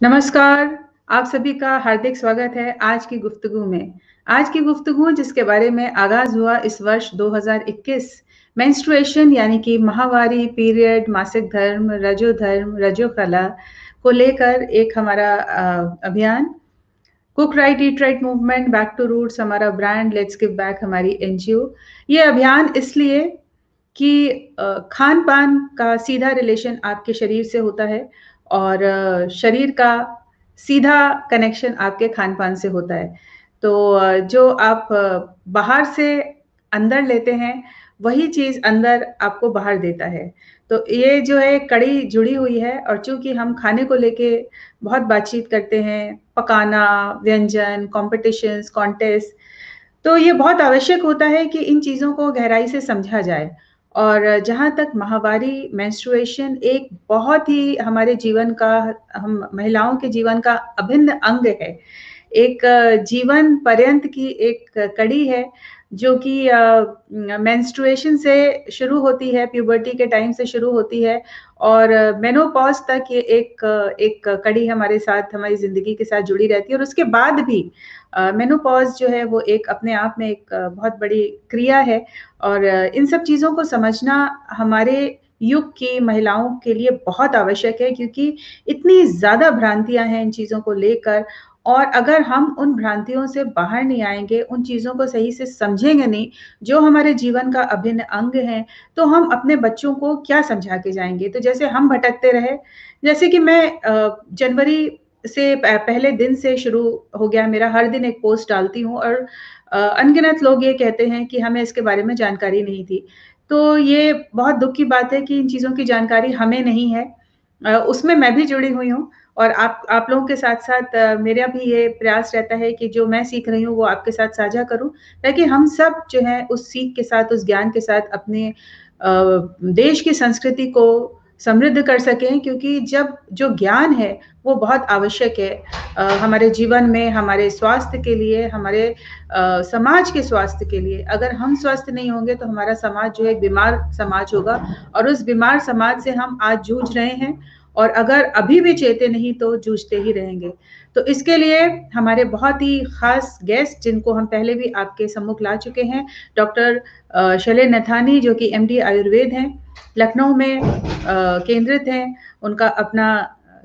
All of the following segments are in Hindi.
नमस्कार, आप सभी का हार्दिक स्वागत है आज की गुफ्तगू में। आज की गुफ्तगू जिसके बारे में आगाज़ हुआ इस वर्ष 2021 मेंस्ट्रुएशन यानी कि माहवारी, पीरियड, मासिक धर्म, रजोकला को लेकर एक हमारा अभियान cook right eat right movement, back to roots हमारा ब्रांड, लेट्स गिव बैक हमारी एनजीओ। ये अभियान इसलिए कि खान-पान का सीधा रिलेशन आपके शरीर से होता है और शरीर का सीधा कनेक्शन आपके खान-पान से होता है। तो जो आप बाहर से अंदर लेते हैं, वही चीज़ अंदर आपको बाहर देता है। तो ये जो है कड़ी जुड़ी हुई है और चूँकि हम खाने को लेके बहुत बातचीत करते हैं, पकाना, व्यंजन, कॉम्पिटिशन्स, कॉन्टेस्ट, तो ये बहुत आवश्यक होता है कि इन चीज़ों को गहराई से समझा जाए। और जहाँ तक माहवारी मेंस्ट्रुएशन एक बहुत ही हमारे जीवन का हम महिलाओं के जीवन का अभिन्न अंग है। एक जीवन पर्यंत की एक कड़ी है जो कि मेंस्ट्रुएशन से शुरू होती है, प्यूबर्टी के टाइम से शुरू होती है और मेनोपॉज़ तक ये एक कड़ी हमारे साथ हमारी ज़िंदगी के साथ जुड़ी रहती है और उसके बाद भी मेनोपॉज़ जो है वो एक अपने आप में एक बहुत बड़ी क्रिया है और इन सब चीज़ों को समझना हमारे युग की महिलाओं के लिए बहुत आवश्यक है क्योंकि इतनी ज़्यादा भ्रांतियाँ हैं इन चीज़ों को लेकर और अगर हम उन भ्रांतियों से बाहर नहीं आएँगे, उन चीज़ों को सही से समझेंगे नहीं, जो हमारे जीवन का अभिन्न अंग है, तो हम अपने बच्चों को क्या समझा के जाएँगे? तो जैसे हम भटकते रहे, जैसे कि मैं जनवरी से पहले दिन से शुरू हो गया मेरा हर दिन एक पोस्ट डालती हूँ और अनगिनत लोग ये कहते हैं कि हमें इसके बारे में जानकारी नहीं थी। तो ये बहुत दुःख की बात है कि इन चीज़ों की जानकारी हमें नहीं है। उसमें मैं भी जुड़ी हुई हूँ और आप लोगों के साथ-साथ मेरा भी ये प्रयास रहता है कि जो मैं सीख रही हूँ वो आपके साथ साझा करूँ, ताकि हम सब जो है उस सीख के साथ, उस ज्ञान के साथ अपने देश की संस्कृति को समृद्ध कर सकें क्योंकि जब जो ज्ञान है वो बहुत आवश्यक है हमारे जीवन में, हमारे स्वास्थ्य के लिए, हमारे समाज के स्वास्थ्य के लिए। अगर हम स्वस्थ नहीं होंगे तो हमारा समाज जो है एक बीमार समाज होगा और उस बीमार समाज से हम आज जूझ रहे हैं और अगर अभी भी चेते नहीं तो जूझते ही रहेंगे। तो इसके लिए हमारे बहुत ही ख़ास गेस्ट जिनको हम पहले भी आपके सम्मुख ला चुके हैं, डॉक्टर शैलेंद्र नैथानी जो कि एमडी आयुर्वेद हैं, लखनऊ में केंद्रित हैं, उनका अपना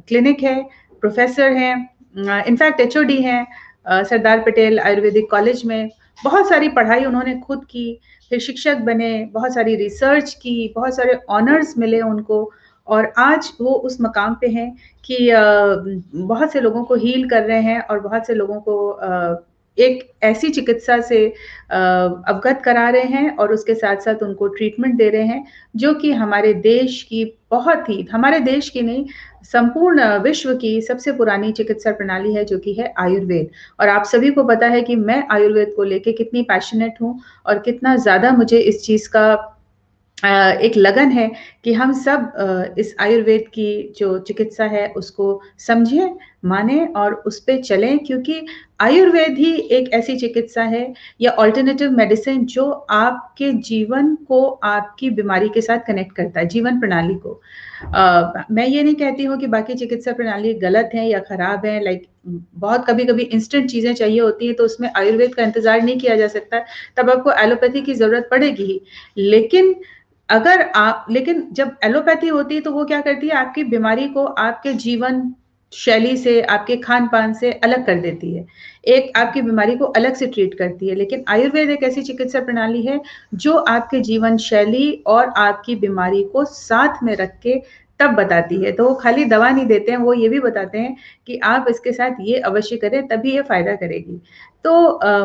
क्लिनिक है, प्रोफ़ेसर हैं, इनफैक्ट एचओडी हैं सरदार पटेल आयुर्वेदिक कॉलेज में। बहुत सारी पढ़ाई उन्होंने खुद की, फिर शिक्षक बने, बहुत सारी रिसर्च की, बहुत सारे ऑनर्स मिले उनको और आज वो उस मकाम पे हैं कि बहुत से लोगों को हील कर रहे हैं और बहुत से लोगों को एक ऐसी चिकित्सा से अवगत करा रहे हैं और उसके साथ-साथ उनको ट्रीटमेंट दे रहे हैं, जो कि हमारे देश की बहुत ही हमारे देश की नहीं, संपूर्ण विश्व की सबसे पुरानी चिकित्सा प्रणाली है, जो कि है आयुर्वेद। और आप सभी को पता है कि मैं आयुर्वेद को लेके कितनी पैशनेट हूँ और कितना ज़्यादा मुझे इस चीज़ का एक लगन है कि हम सब इस आयुर्वेद की जो चिकित्सा है उसको समझें, मानें और उस पे चलें क्योंकि आयुर्वेद ही एक ऐसी चिकित्सा है या अल्टरनेटिव मेडिसिन जो आपके जीवन को आपकी बीमारी के साथ कनेक्ट करता है, जीवन प्रणाली को। मैं ये नहीं कहती हूँ कि बाकी चिकित्सा प्रणाली गलत है या खराब है लाइक बहुत कभी-कभी इंस्टेंट चीज़ें चाहिए होती हैं तो उसमें आयुर्वेद का इंतज़ार नहीं किया जा सकता, तब आपको एलोपैथी की ज़रूरत पड़ेगी ही। लेकिन लेकिन जब एलोपैथी होती है तो वो क्या करती है आपकी बीमारी को आपके जीवन शैली से, आपके खान-पान से अलग कर देती है। एक आपकी बीमारी को अलग से ट्रीट करती है, लेकिन आयुर्वेद एक ऐसी चिकित्सा प्रणाली है जो आपके जीवन शैली और आपकी बीमारी को साथ में रख के तब बताती है। तो वो खाली दवा नहीं देते हैं, वो ये भी बताते हैं कि आप इसके साथ ये अवश्य करें तभी ये फ़ायदा करेगी। तो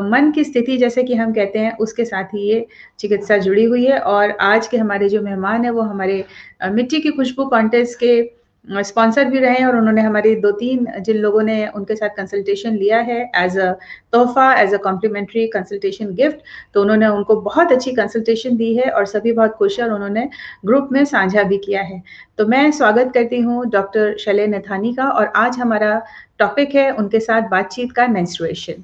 मन की स्थिति जैसे कि हम कहते हैं उसके साथ ही ये चिकित्सा जुड़ी हुई है और आज के हमारे जो मेहमान हैं वो हमारे मिट्टी की खुशबू कॉन्टेस्ट के स्पॉन्सर भी रहे हैं और उन्होंने हमारी 2-3 जिन लोगों ने उनके साथ कंसल्टेशन लिया है एज़ अ तोहफ़ा, as a complimentary consultation gift, तो उन्होंने उनको बहुत अच्छी कंसल्टेशन दी है और सभी बहुत खुश हैं और उन्होंने ग्रुप में साझा भी किया है। तो मैं स्वागत करती हूँ डॉक्टर शैलेंद्र नैथानी का और आज हमारा टॉपिक है उनके साथ बातचीत का मेंस्ट्रुएशन।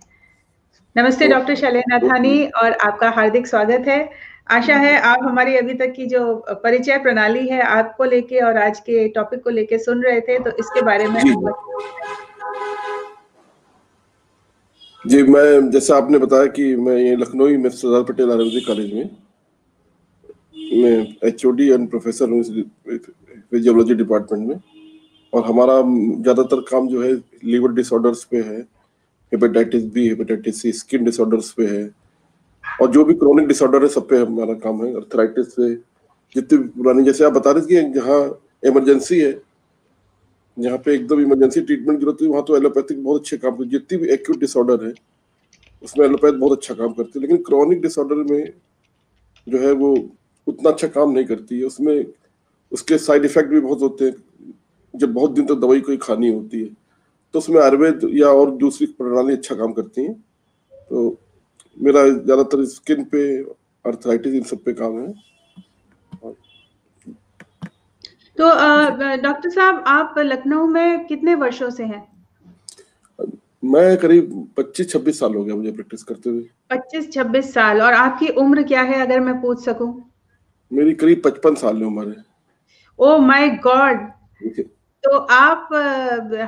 नमस्ते डॉक्टर शैलेंद्र नैथानी और आपका हार्दिक स्वागत है। आशा है आप हमारी अभी तक की जो परिचय प्रणाली है आपको लेके और आज के टॉपिक को लेके सुन रहे थे, तो इसके बारे में जी जी, मैं जैसा आपने बताया कि मैं ये लखनऊ में सरदार पटेल आयुर्वेदिक कॉलेज में मैं HOD एंड प्रोफेसर हूँ फिजियोलॉजी डिपार्टमेंट में। और हमारा ज़्यादातर काम जो है लीवर डिसऑर्डर्स पे है, hepatitis B, hepatitis C, skin disorders पे है, और जो भी क्रोनिक डिसऑर्डर है सब पे हमारा काम है। अर्थराइटिस पे जितनी पुरानी, जैसे आप बता रहे थे कि जहाँ इमरजेंसी है, जहाँ पे एकदम इमरजेंसी ट्रीटमेंट की जरूरत है, वहाँ तो एलोपैथिक बहुत अच्छे काम करती है। जितनी भी एक्यूट डिसऑर्डर है उसमें एलोपैथ बहुत अच्छा काम करती है, लेकिन क्रोनिक डिसऑर्डर में जो है वो उतना अच्छा काम नहीं करती है। उसमें उसके साइड इफेक्ट भी बहुत होते हैं जब बहुत दिन तक दवाई कोई खानी होती है, तो उसमें आयुर्वेद या और दूसरी प्रणाली अच्छा काम करती है। तो मेरा ज्यादातर स्किन पे, अर्थराइटिस, इन सब पे काम है। तो डॉक्टर साहब आप लखनऊ में कितने वर्षों से हैं? मैं करीब 25-26 साल हो गया मुझे प्रैक्टिस करते हुए। 25-26 साल। और आपकी उम्र क्या है अगर मैं पूछ सकूं? मेरी करीब 55 साल उम्र है। Oh my God! तो आप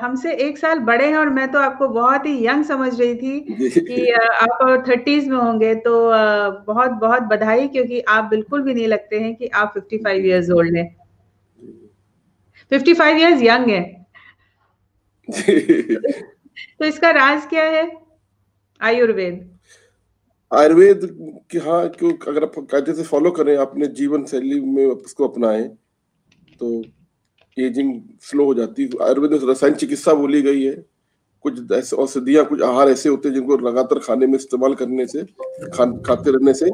हमसे 1 साल बड़े हैं और मैं तो आपको बहुत ही यंग समझ रही थी कि आप 30s में होंगे। तो बहुत-बहुत बधाई, क्योंकि आप बिल्कुल भी नहीं लगते हैं कि आप 55 इयर्स ओल्ड हैं। 55 इयर्स यंग है। तो इसका राज क्या है? आयुर्वेद। आयुर्वेद की, हाँ, क्यों अगर आप कायदे से फॉलो करें, अपने जीवन शैली में उसको अपनाएं, तो एजिंग स्लो हो जाती है। आयुर्वेद में रसायन चिकित्सा बोली गई है। कुछ ऐसे औषधियां, कुछ आहार ऐसे होते हैं जिनको लगातार खाने में इस्तेमाल करने से, खाते रहने से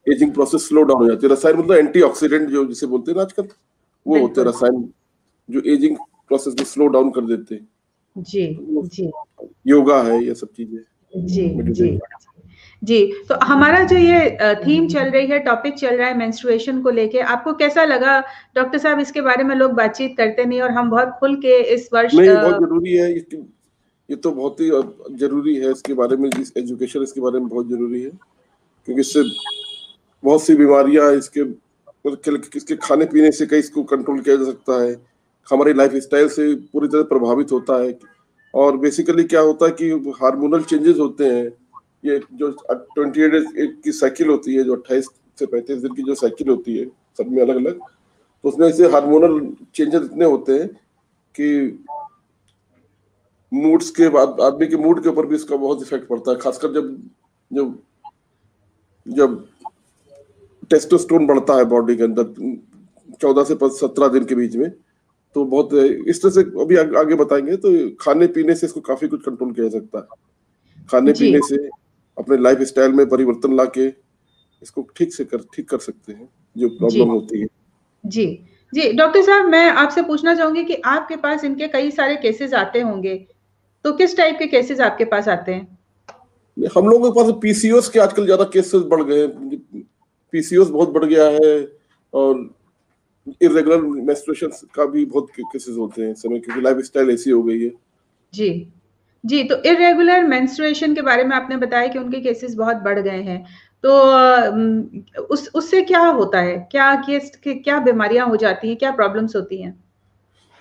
एजिंग प्रोसेस स्लो डाउन हो जाती है। रसायन मतलब एंटीऑक्सीडेंट जो जिसे बोलते हैं ना आजकल, वो होते हैं रसायन जो एजिंग प्रोसेस को स्लो डाउन कर देते हैं। जी, जी। योगा है, ये सब चीजें, जी, जी। मेडिटेशन। जी, तो हमारा जो ये थीम चल रही है, टॉपिक चल रहा है मेंस्ट्रुएशन को लेके, आपको कैसा लगा? डॉक्टर साहब, इसके बारे में लोग बातचीत करते नहीं और हम बहुत खुल के इस वर्ष नहीं, बहुत जरूरी है ये तो बहुत ही जरूरी है। इसके बारे में एजुकेशन इसके बारे में बहुत जरूरी है, क्योंकि इससे बहुत सी बीमारियां इसके खाने पीने से कई इसको कंट्रोल किया जा सकता है। हमारी लाइफ स्टाइल से पूरी तरह प्रभावित होता है। और बेसिकली क्या होता है कि हार्मोनल चेंजेस होते हैं। ये जो 28 डेज की साइकिल होती है, जो 28 से 35 दिन की जो साइकिल होती है, सब में अलग अलग, तो उसमें ऐसे हार्मोनल चेंजेस इतने होते हैं कि मूड्स के बाद आदमी के मूड के ऊपर भी इसका बहुत इफेक्ट पड़ता है। खासकर जब जब जब टेस्टोस्टेरोन बढ़ता है बॉडी के अंदर 14 से 17 दिन के बीच में, तो बहुत इस तरह से अभी आगे बताएंगे। तो खाने पीने से इसको काफी कुछ कंट्रोल किया जा सकता है। खाने पीने से अपने लाइफ स्टाइल में परिवर्तन लाके इसको ठीक कर सकते हैं जो प्रॉब्लम होती है। जी, जी। डॉक्टर साहब, मैं आपसे पूछना चाहूंगी कि आपके पास इनके कई सारे केसेस आते होंगे, तो किस टाइप के केसेस आपके पास आते हैं? हम लोगों के पास PCOS के आजकल ज्यादा केसेस बढ़ गए। PCOS बहुत बढ़ गया है, और इरेगुलर मेंस्ट्रुएशन का भी बहुत केसेस होते हैं इस समय, क्योंकि लाइफ स्टाइल ऐसी हो गई है। जी, जी। तो इरेगुलर मेंस्ट्रुएशन के बारे में आपने बताया कि उनके केसेस बहुत बढ़ गए हैं। तो उससे क्या होता है? क्या बीमारियां हो जाती हैं? क्या प्रॉब्लम्स होती हैं?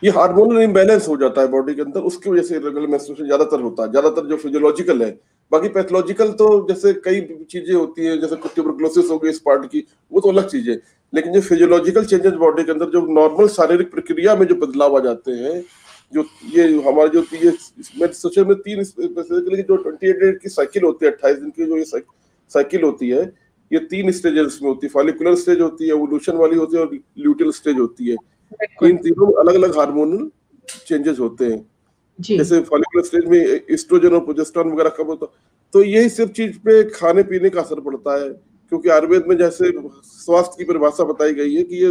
ये हार्मोनल इम्बैलेंस हो जाता है बॉडी के अंदर, उसकी वजह से इरेगुलर मेंस्ट्रुएशन ज्यादातर होता है। ज्यादातर जो फिजियोलॉजिकल है, बाकी पैथोलॉजिकल तो जैसे कई चीजें होती है, जैसे ट्यूबरकुलोसिस हो गई इस पार्ट की, वो तो अलग चीज है। लेकिन जो फिजियोलॉजिकल चेंजेस बॉडी के अंदर, जो नॉर्मल शारीरिक प्रक्रिया में जो बदलाव आ जाते हैं, जो ये हमारे जो ये मैं सोचे में 3 जो 28 डेज की साइकिल होती है, 28 दिन की जो ये साइकिल होती है, ये 3 स्टेजेस में होती है। फॉलिकुलर स्टेज होती है, ओवुलेशन वाली होती है, और ल्यूटियल स्टेज होती है। इन तीनों में अलग अलग हार्मोनल चेंजेस होते हैं। जैसे फॉलिकुलर स्टेज में एस्ट्रोजन और प्रोजेस्टेरोन वगैरह कम होता, तो यही सब चीज पे खाने पीने का असर पड़ता है। क्योंकि आयुर्वेद में जैसे स्वास्थ्य की परिभाषा बताई गई है कि ये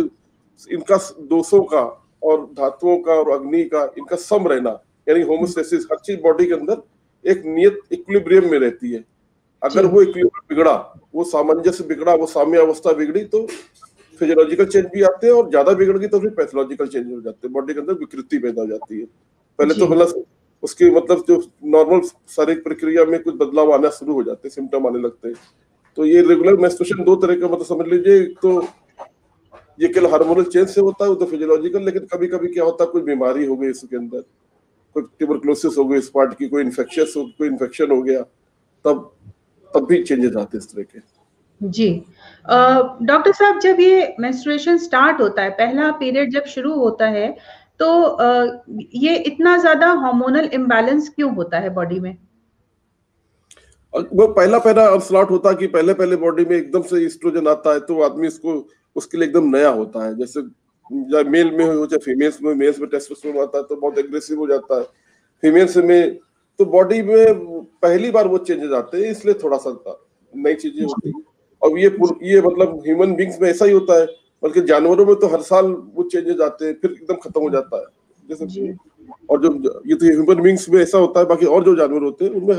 इनका दोषों का और धातुओं का और अग्नि का इनका सम रहना, यानी होमोस्टेसिस, हर चीज बॉडी के अंदर एक नियत इक्विलिब्रियम में रहती है। अगर वो इक्विलिब्रियम बिगड़ा, वो सामंजस्य बिगड़ा, वो साम्य अवस्था बिगड़ी, तो फिजियोलॉजिकल चेंज भी आते हैं, और ज्यादा बिगड़ गई तो फिर पैथोलॉजिकल चेंज हो जाते हैं, बॉडी के अंदर विकृति पैदा हो जाती है। पहले तो मतलब उसकी मतलब जो नॉर्मल शारीरिक प्रक्रिया में कुछ बदलाव आना शुरू हो जाते हैं, सिम्टम आने लगते हैं। तो ये रेगुलर मेंस्ट्रुएशन दो तरह का, मतलब समझ लीजिए, एक तो ये केवल हार्मोनल चेंज से होता है, वो तो फिजियोलॉजिकल, लेकिन कभी कभी क्या होता है, कोई बीमारी हो गई इसके अंदर, कोई ट्यूबरकुलोसिस हो गई इस पार्ट की, कोई इन्फेक्शन हो गया, तब भी चेंजेस आते हैं इस तरह के। जी। डॉक्टर साहब, जब ये मेंस्ट्रुएशन स्टार्ट होता है, पहला पीरियड जब शुरू होता है, तो ये इतना ज्यादा हार्मोनल इम्बैलेंस क्यों होता है बॉडी में? वो पहला पहला स्लॉट होता है कि पहले पहले बॉडी में एकदम से ईस्ट्रोजन आता है, तो आदमी इसको उसके लिए एकदम नया होता है। जैसे मेल में हो चाहे मेल्स में टेस्टोस्टेरोन आता है तो बहुत एग्रेसिव हो जाता है, फीमेल्स में तो बॉडी में पहली बार वो चेंजेस आते हैं, इसलिए थोड़ा सा नई चीजें होती है। अब ये मतलब ह्यूमन बींग्स में ऐसा ही होता है, बल्कि जानवरों में तो हर साल वो चेंजेस आते हैं, फिर एकदम खत्म हो जाता है जैसे। और जो ये तो ह्यूमन बींग्स में ऐसा होता है, बाकी और जो जानवर होते हैं उनमें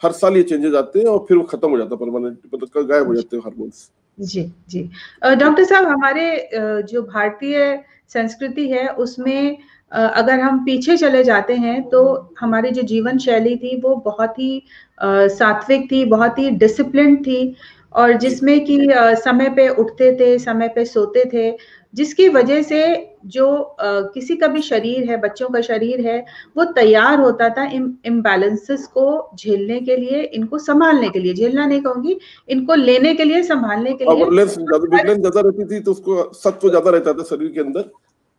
हर साल ये चेंजेस आते हैं और फिर वो खत्म हो जाता है परमानेंट, मतलब गायब हो जाते हैं हार्मोन्स। जी जी। डॉक्टर साहब, हमारे जो भारतीय संस्कृति है उसमें अगर हम पीछे चले जाते हैं तो हमारी जो जीवन शैली थी वो बहुत ही सात्विक थी, बहुत ही डिसिप्लिन थी, और जिसमें कि समय पे उठते थे, समय पे सोते थे, जिसकी वजह से जो किसी का भी शरीर है, बच्चों का शरीर है, वो तैयार होता था इम्बैलेंसेस को झेलने के लिए, इनको संभालने के लिए, झेलना नहीं कहूंगी, इनको लेने के लिए, संभालने के लिए। विजिलेंस ज्यादा रहती थी, तो उसको सत्व ज्यादा रहता था शरीर के अंदर,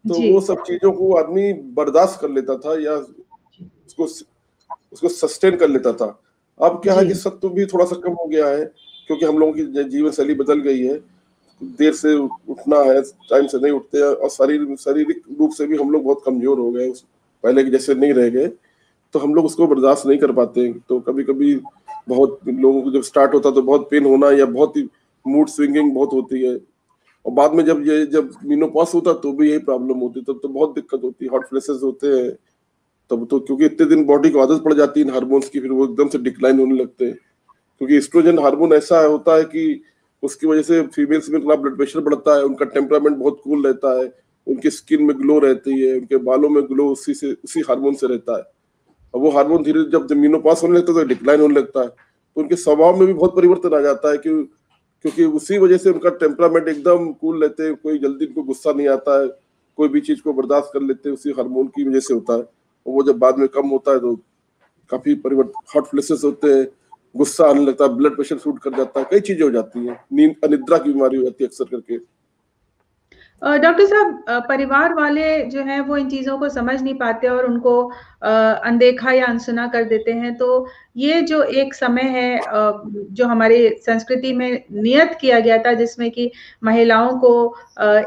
तो वो सब चीजों को आदमी बर्दाश्त कर लेता था या उसको सस्टेन कर लेता था। अब क्या है कि सत्व भी थोड़ा सा कम हो गया है, क्योंकि हम लोगों की जीवन शैली बदल गई है, देर से उठना है, टाइम से नहीं उठते, और शारीरिक रूप से भी हम लोग बहुत कमजोर हो गए, पहले के जैसे नहीं रह गए, तो हम लोग उसको बर्दाश्त नहीं कर पाते। तो कभी कभी बहुत लोगों को जब स्टार्ट होता तो बहुत पेन होना या बहुत ही मूड स्विंगिंग बहुत होती है, और बाद में जब मीनोपॉज होता तो भी यही प्रॉब्लम होती, तब तो बहुत दिक्कत होती है, हॉट फ्लैशेस होते हैं तब तो, क्योंकि इतने दिन बॉडी को आदत पड़ जाती है इन हार्मोन्स की, फिर वो एकदम से डिक्लाइन होने लगते हैं। क्योंकि एस्ट्रोजन हार्मोन ऐसा होता है कि उसकी वजह से फीमेल्स में ब्लड प्रेशर बढ़ता है, उनका टेम्परामेंट बहुत कूल रहता है, उनकी स्किन में ग्लो रहती है, उनके बालों में ग्लो उसी हार्मोन से रहता है। और वो हार्मोन धीरे जब मीनोपॉज होने लगता है तो डिक्लाइन होने लगता है, तो उनके स्वभाव में भी बहुत परिवर्तन आ जाता है, क्योंकि उसी वजह से उनका टेम्परामेंट एकदम कूल रहते हैं, कोई जल्दी उनको गुस्सा नहीं आता है, कोई भी चीज को बर्दाश्त कर लेते हैं, उसी हार्मोन की वजह से होता है। और वो जब बाद में कम होता है तो काफी परिवर्तन, हॉट फ्लैशेस होते हैं, गुस्सा आने लगता है, ब्लड प्रेशर शूट कर जाता है, कई चीजें हो जाती हैं, नींद अनिद्रा की बीमारी हो जाती है अक्सर करके। डॉक्टर साहब, परिवार वाले जो हैं वो इन चीजों को समझ नहीं पाते और उनको अनदेखा या अनसुना कर देते हैं। तो ये जो एक समय है जो हमारी संस्कृति में नियत किया गया था, जिसमें कि महिलाओं को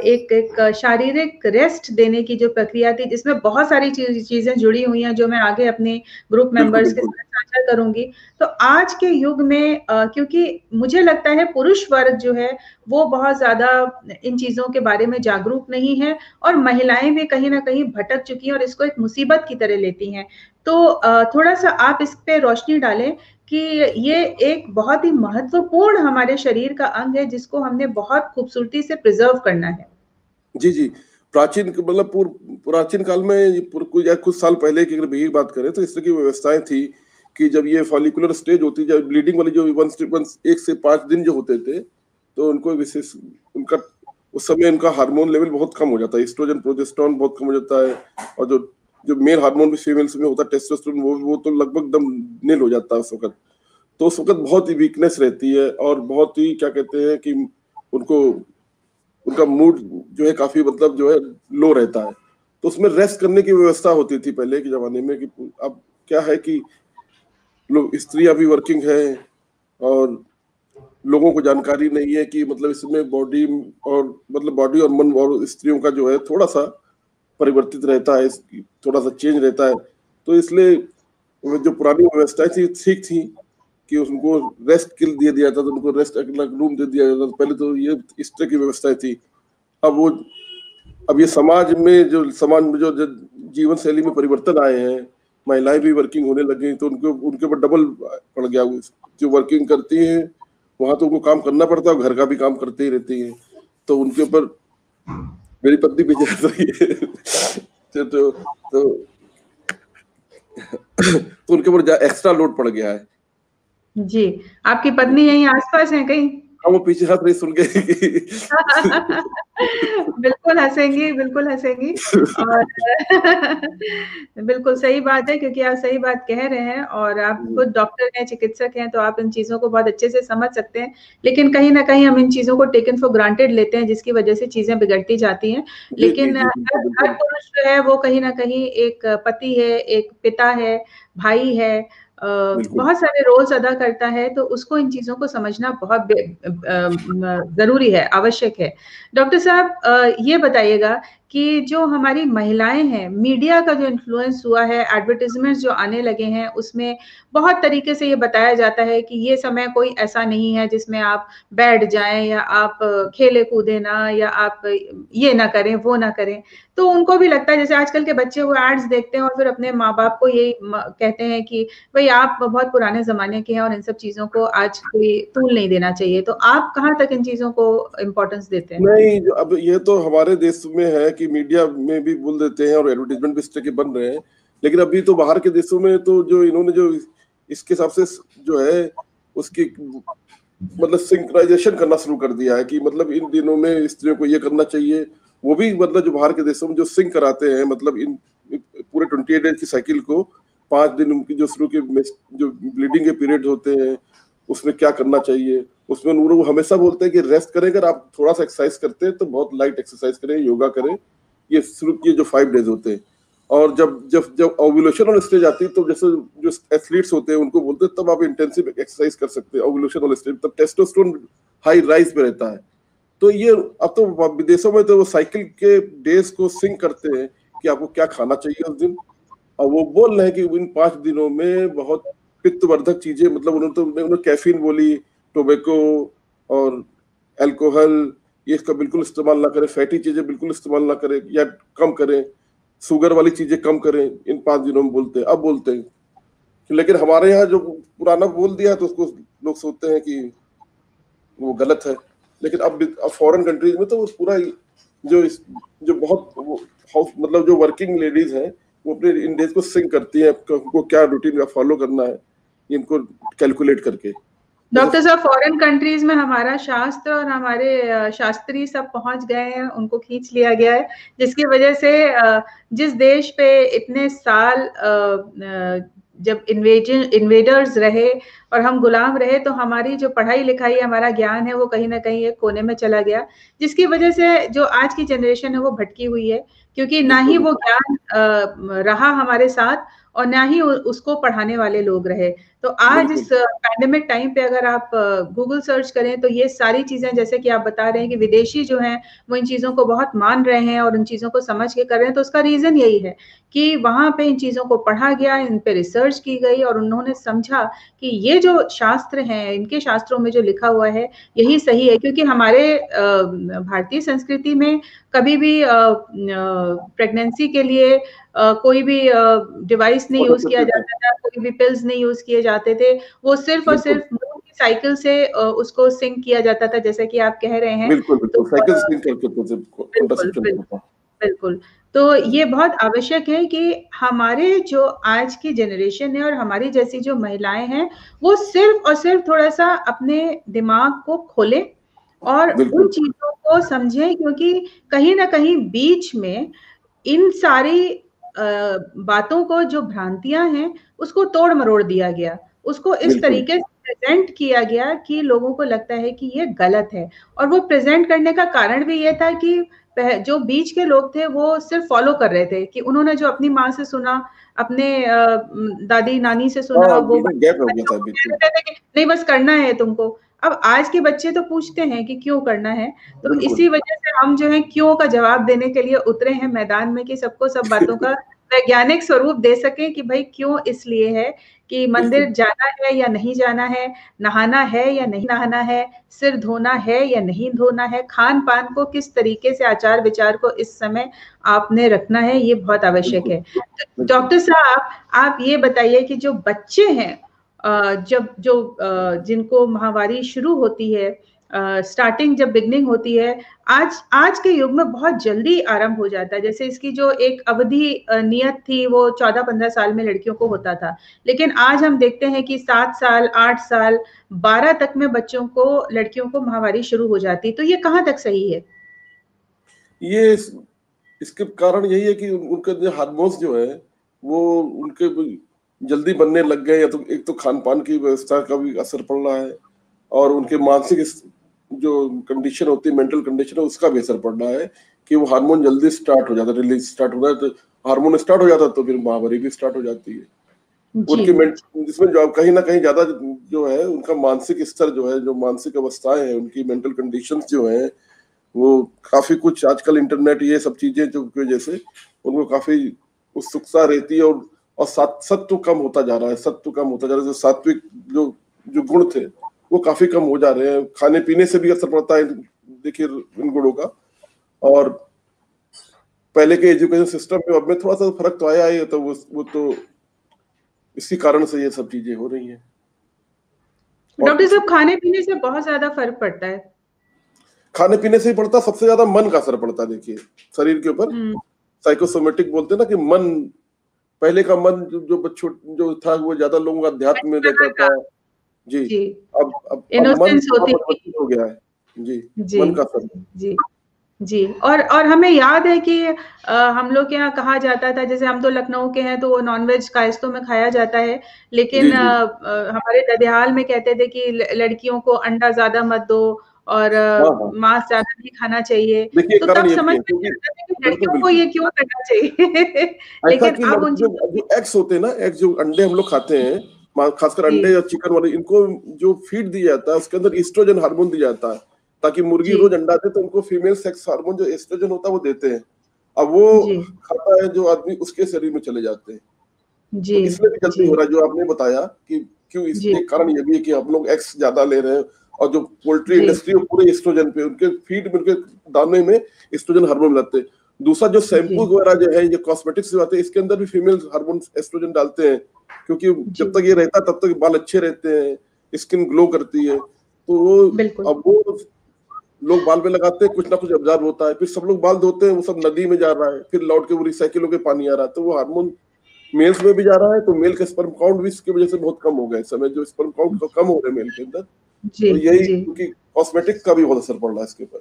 एक शारीरिक रेस्ट देने की जो प्रक्रिया थी, जिसमें बहुत सारी चीजें जुड़ी हुई हैं जो मैं आगे अपने ग्रुप मेंबर्स के साथ साझा करूंगी। तो आज के युग में क्योंकि मुझे लगता है पुरुष वर्ग जो है वो बहुत ज्यादा इन चीजों के बारे में जागरूक नहीं है, और महिलाएं भी कहीं ना कहीं भटक चुकी हैं और इसको एक मुसीबत की तरह लेती हैं। तो थोड़ा सा आप इस पे रोशनी डालें कि ये एक बहुत ही महत्वपूर्ण हमारे शरीर का अंग है जिसको हमने बहुत खूबसूरती से प्रिजर्व करना है। जी जी, प्राचीन काल में कुछ साल पहले की अगर यही बात करें तो इस तरह की व्यवस्थाएं थी कि जब ये फॉलिकुलर स्टेज होती, जब ब्लीडिंग वाली जो 1 से 5 दिन जो होते थे, तो उनको विशेष उनका उस समय उनका हार्मोन लेवल बहुत कम हो जाता है, एस्ट्रोजन प्रोजेस्टेरोन बहुत कम हो जाता है, और जो मेल हार्मोन भी फीमेल्स में होता है टेस्टोस्टेरोन, वो तो लगभग एकदम नील हो जाता है उस वक्त। तो उस वक्त बहुत ही वीकनेस रहती है और बहुत ही क्या कहते हैं कि उनका मूड जो है काफी मतलब जो है लो रहता है। तो उसमें रेस्ट करने की व्यवस्था होती थी पहले के जमाने में। कि अब क्या है कि लोग, स्त्रियां भी वर्किंग है और लोगों को जानकारी नहीं है कि मतलब इसमें बॉडी और मन और स्त्रियों का जो है थोड़ा सा परिवर्तित रहता है, थोड़ा सा चेंज रहता है। तो इसलिए जो पुरानी व्यवस्थाएं थी ठीक थी कि उनको रेस्ट किल दे दिया था, तो उनको रेस्ट रूम दे दिया जाता था पहले, तो ये इस तरह की व्यवस्थाएं थी। अब ये समाज में जो जीवन शैली में परिवर्तन आए हैं, महिलाएं भी वर्किंग होने लगी, तो उनके ऊपर डबल पड़ गया। जो वर्किंग करती हैं वहां तो उनको काम करना पड़ता है, घर का भी काम करते ही रहती हैं, तो उनके ऊपर मेरी पत्नी भी जा रही है तो उनके ऊपर एक्स्ट्रा लोड पड़ गया है। जी, आपकी पत्नी यहीं आस-पास हैं कहीं? हाँ, वो पीछे हँस रही सुन के कि बिल्कुल हँसेंगी, बिल्कुल हँसेंगी और बिल्कुल सही बात है क्योंकि आप सही बात कह रहे हैं और आप खुद डॉक्टर हैं, चिकित्सक हैं, तो आप इन चीज़ों को बहुत अच्छे से समझ सकते हैं। लेकिन कहीं न कहीं हम इन चीज़ों को टेकन फॉर ग्रांटेड लेते हैं, जिसकी वजह से चीज़ें बिगड़ती जाती हैं। जी, जी, लेकिन जी, हर बिल्कुल, हर बिल्कुल। पुरुष जो है वो कहीं न कहीं एक पति है, एक पिता है, भाई है, बिल्कुल। बहुत सारे रोल्स अदा करता है, तो उसको इन चीज़ों को समझना बहुत ज़रूरी है, आवश्यक है। डॉक्टर साहब ये बताइएगा कि जो हमारी महिलाएँ हैं, मीडिया का जो इन्फ्लुएंस हुआ है, एडवर्टाइज़मेंट्स जो आने लगे हैं, उसमें बहुत तरीके से ये बताया जाता है कि ये समय कोई ऐसा नहीं है जिसमें आप बैठ जाएँ या आप खेले-कूदें ना या आप ये ना करें, वो ना करें। तो उनको भी लगता है जैसे आजकल के बच्चे वो एड्स देखते हैं और फिर अपने माँ-बाप को यही कहते हैं कि भई आप बहुत पुराने ज़माने के हैं और इन सब चीज़ों को आज कोई तूल नहीं देना चाहिए। तो आप कहाँ तक इन चीज़ों को इम्पोर्टेंस देते हैं? नहीं, अब ये तो हमारे देश में है कि मीडिया में भी बोल देते हैं और एडवर्टाइज़मेंट भी इस तरह के बन रहे हैं। लेकिन अभी तो बाहर के देशों में तो जो इन्होंने जो इसके हिसाब से जो है उसकी मतलब सिंक्रोनाइज़ेशन करना शुरू कर दिया है कि मतलब इन दिनों में स्त्रियों को ये करना चाहिए। वो भी मतलब जो बाहर के देशों में जो सिंक कराते हैं मतलब इन पूरे 28 डेज़ की साइकिल को 5 दिन उनकी जो शुरू के में जो ब्लीडिंग के पीरियड होते हैं, उसमें क्या करना चाहिए। उसमें वो हमेशा बोलते हैं कि रेस्ट करें, अगर आप थोड़ा-सा एक्सरसाइज करते हैं तो बहुत लाइट एक्सरसाइज करें, योगा करें। ये शुरू के जो 5 डेज़ होते हैं। और जब जब जब ओव्यूलेशन वाली स्टेज आती है तो जैसे जो एथलीट्स होते हैं उनको बोलते हैं तब आप इंटेंसिव एक्सरसाइज कर सकते हैं ओव्यूलेशन वाली स्टेज, तब टेस्टोस्टेरोन हाई राइज पे रहता है। तो ये अब तो विदेशों में तो वो साइकिल के डेज को सिंक करते हैं कि आपको क्या खाना चाहिए उस दिन। और वो बोल रहे हैं कि इन 5 दिनों में बहुत पित्तवर्धक चीजें मतलब उन्होंने कैफीन बोली, टोबैको और अल्कोहल ये इसका बिल्कुल इस्तेमाल ना करें, फैटी चीजें बिल्कुल इस्तेमाल ना करें या कम करें, शुगर वाली चीजें कम करें, इन 5 दिनों में बोलते हैं, अब बोलते हैं। लेकिन हमारे यहाँ जो पुराना बोल दिया तो उसको लोग सोचते हैं कि वो गलत है। लेकिन अब फॉरेन कंट्रीज में तो वो पूरा जो बहुत हाउस मतलब जो वर्किंग लेडीज हैं वो अपने इन डेज को सिंक करती हैं, उनको क्या रूटीन का फॉलो करना है इनको कैलकुलेट करके। जैसे डॉक्टर साहब फॉरेन कंट्रीज़ में हमारा शास्त्र और हमारे शास्त्री सब पहुँच गए हैं, उनको खींच लिया गया है, जिसकी वजह से जिस देश पे इतने साल जब इन्वेडर्स रहे और हम गुलाम रहे, तो हमारी जो पढ़ाई-लिखाई, हमारा ज्ञान है, वो कहीं न कहीं एक कोने में चला गया, जिसकी वजह से जो आज की जनरेशन है, वो भटकी हुई है, क्योंकि ना ही बिल्कुल, वो ज्ञान रहा हमारे साथ और ना ही उसको पढ़ाने वाले लोग रहे। तो आज इस बिल्कुल, पैंडेमिक टाइम पे अगर आप गूगल सर्च करें तो ये सारी चीज़ें जैसे कि आप बता रहे हैं कि विदेशी जो हैं वो इन चीज़ों को बहुत मान रहे हैं और इन चीज़ों को समझ के कर रहे हैं, तो उसका रीज़न यही है कि वहाँ पे इन चीज़ों को पढ़ा गया, इन पे रिसर्च की गई और उन्होंने समझा कि ये जो शास्त्र हैं, इनके शास्त्रों में जो लिखा हुआ है, यही सही है क्योंकि हमारे भारतीय संस्कृति में कभी भी प्रेगनेंसी के लिए कोई भी डिवाइस नहीं यूज़ किया कॉन्ट्रासेप्टिव थे, जाता था, कोई भी पिल्स नहीं यूज़ किए जाते थे। वो सिर्फ़ और बिल्कुल, सिर्फ़ मून की साइकिल से उसको सिंक किया जाता था जैसे कि आप कह रहे हैं। बिल्कुल, तो बिल्कुल, साइकिल सिंक करके थे बिल्कुल, कॉन्ट्रासेप्शन बिल्कुल, होता था। बिल्कुल। तो ये बहुत आवश्यक है कि हमारे जो आज की जनरेशन है और हमारी जैसी जो महिलाएँ हैं, वो सिर्फ़ और सिर्फ़ थोड़ा-सा अपने दिमाग को खोलें और उन बिल्कुल, चीज़ों को समझें क्योंकि कहीं न कहीं बीच में इन सारी बातों को जो भ्रांतियाँ हैं, उसको तोड़-मरोड़ दिया गया। उसको इस बिल्कुल, तरीके से प्रेज़ेंट किया गया कि लोगों को लगता है कि ये गलत है और वो प्रेज़ेंट करने का कारण भी ये था कि जो बीच के लोग थे, वो सिर्फ़ फ़ॉलो कर रहे थे कि उन्होंने जो अपनी माँ से सुना, अपने दादी-नानी से सुना, हाँ, वो बिल्कुल गैप हो गया बच्चों था को कह बिल्कुल, देते थे कि नहीं बस करना है तुमको। अब आज के बच्चे तो पूछते हैं कि क्यों करना है? तो बिल्कुल। इसी वजह से हम जो है क्यों का जवाब देने के लिए उतरे हैं मैदान में कि सबको सब बातों का वैज्ञानिक स्वरूप दे सकें कि भई क्यों इसलिए है कि बिल्कुल, मंदिर जाना है या नहीं जाना है, नहाना है या नहीं नहाना है, सिर धोना है या नहीं धोना है, खान-पान को किस तरीके से आचार-विचार को इस समय आपने रखना है, ये बहुत आवश्यक बिल्कुल, है। तो बिल्कुल। डॉक्टर साहब, आप ये बताइए कि जो बच्चे हैं जब जो जिनको माहवारी शुरू होती है स्टार्टिंग जब बिगनिंग होती है, आज के युग में बहुत जल्दी आरंभ हो जाता है। जैसे इसकी जो एक अवधि नियत थी वो 14-15 साल में लड़कियों को होता था, लेकिन आज हम देखते हैं कि 7 साल, 8 साल, 12 तक में बच्चों को, लड़कियों को माहवारी शुरू हो जाती है। तो ये कहाँ तक सही है? ये इसके कारण यही है कि उनके जो हार्मोन्स जो है वो उनके जल्दी बनने लग गए, या तो एक तो खान पान की व्यवस्था का भी असर पड़ रहा है, और उनके मानसिक जो कंडीशन होती है, मेंटल कंडीशन है, उसका भी असर पड़ रहा है कि वो हार्मोन जल्दी स्टार्ट हो जाता है, रिलीज स्टार्ट हो जाता है। तो हार्मोन स्टार्ट हो जाता है तो फिर माहवारी भी स्टार्ट हो जाती है। उनकी जिसमें जो कहीं ना कहीं ज्यादा जो है उनका मानसिक स्तर जो है, जो मानसिक अवस्थाएं हैं, उनकी मेंटल कंडीशंस जो है, वो काफी कुछ आजकल इंटरनेट ये सब चीजें जो की वजह से उनको काफी उत्सुकता रहती है, और सत्व कम होता जा रहा है, सत्व कम होता जा रहा है। जो सात्विक जो जो गुण थे वो काफी कम हो जा रहे हैं। खाने पीने से भी असर पड़ता है देखिए इन गुणों का। और पहले के एजुकेशन सिस्टम में अब में थोड़ा सा फर्क तो आया है, तो वो तो इसी कारण से ये सब चीजें हो रही हैं। डॉक्टर साहब, खाने पीने से बहुत ज्यादा फर्क पड़ता है? खाने पीने से ही पड़ता, सबसे ज्यादा मन का असर पड़ता है देखिए शरीर के ऊपर। साइकोसोमेटिक बोलते हैं ना कि मन, पहले का मन जो था वो ज्यादा लोगों का अध्यात्म में रहता था। जी, अब मन परिवर्तित हो गया है। जी, मन का असर। जी जी। और हमें याद है कि हम लोग के यहाँ कहा जाता था, जैसे हम तो लखनऊ के हैं तो नॉनवेज कायस्तों में खाया जाता है, लेकिन हमारे ददियाल में कहते थे कि लड़कियों को अंडा ज्यादा मत दो और मांस ज्यादा नहीं खाना चाहिए। तो तब समझ में नहीं आता था कि लड़कियों को ये क्यों करना चाहिए। लेकिन अब उन जो एग्स होते हैं ना, एग्स जो अंडे हम लोग खाते हैं, खासकर अंडे या चिकन वाले, इनको जो फीड दिया जाता है उसके अंदर ईस्ट्रोजन हार्मोन दिया जाता है, ताकि मुर्गी रोज अंडा दे तो उनको फीमेल सेक्स हार्मोन जो एस्ट्रोजन होता है वो देते हैं। अब वो खाता है जो आदमी, उसके शरीर में चले जाते हैं। तो इसलिए भी जल्दी हो रहा है, जो आपने बताया कि क्यों, इसके कारण ये भी है कि हम लोग एक्स ज्यादा ले रहे हैं, और जो पोल्ट्री इंडस्ट्री है पूरे एस्ट्रोजन पे, उनके फीड में, उनके दाने में एस्ट्रोजन हार्मोन लाते हैं। दूसरा जो शैम्पू वगैरह जो है, ये कॉस्मेटिक्स जो आते हैं, इसके अंदर भी फीमेल हार्मोन एस्ट्रोजन डालते हैं, क्योंकि जब तक ये रहता है तब तक बाल अच्छे रहते हैं, स्किन ग्लो करती है। तो वो अब वो लोग बाल में लगाते हैं, कुछ ना कुछ ऑब्जर्व होता है, फिर सब लोग बाल धोते हैं, वो सब नदी में जा रहा है, फिर लौट के वो रिसाइकिल होकर पानी आ रहा है, तो वो हार्मोन मेल्स में भी जा रहा है। तो मेल का स्पर्म काउंट भी इसकी वजह से बहुत कम हो गया इस समय, जो स्पर्म काउंट तो कम हो रहे हैं मेल के अंदर। तो यही क्योंकि कॉस्मेटिक का भी बहुत असर पड़ रहा है इसके ऊपर,